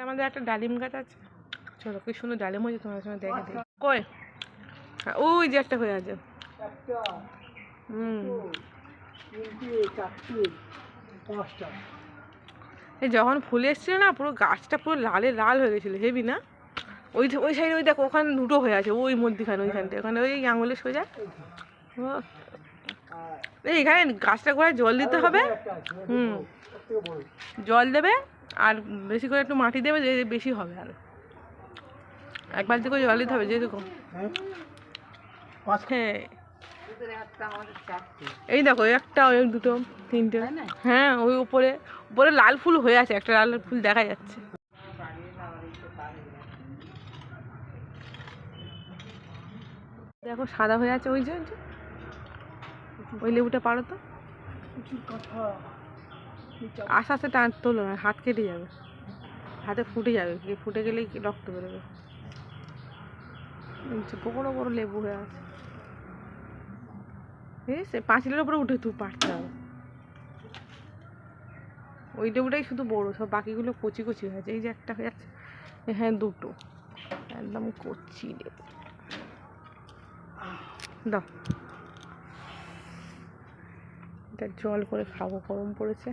আমাদের একটা ডালিম গাছ আছে, চলো কি সুন্দর ডালিম হয়েছে তোমার সঙ্গে দেখে দিই। কই ওই যে একটা হয়ে আছে। এই যখন ফুলে এসছিল না পুরো গাছটা পুরো লালে লাল হয়ে গেছিলো, হেবি না? ওই ওই সাইডে ওই দেখো ওখানে দুটো হয়ে আছে, ওই মধ্যখানে ওইখানটা ওখানে ওই আঙুলে সোজা। এই এখানে গাছটা গোড়ায় জল দিতে হবে। জল দেবে আর বেশি করে একটু মাটি দেবে, যে বেশি হবে। আর এক বালতি করে জল দিতে হবে যেরকম। হ্যাঁ এই দেখো একটা, ওই দুটো, তিনটে। হ্যাঁ ওই উপরে উপরে লাল ফুল হয়ে আছে, একটা লাল ফুল দেখা যাচ্ছে। দেখো সাদা হয়ে আছে ওই যে ওই লেবুটা পারো তো, আস্তে আস্তে টান তোলো না, হাত কেটে যাবে, হাতে ফুটে যাবে, ফুটে গেলেই রক্ত বেরোবে। বড় বড় লেবু হয়ে আছে, সে পাঁচিলের উপরে উঠে তুই পারতে হবে। ওই লেবুটাই শুধু বড়, সব বাকিগুলো কচি কচি হয়ে আছে। এই যে একটা হয়ে যাচ্ছে, হ্যাঁ দুটো একদম কচি লেবু। দাও এটা জল করে খাবো, গরম পড়েছে।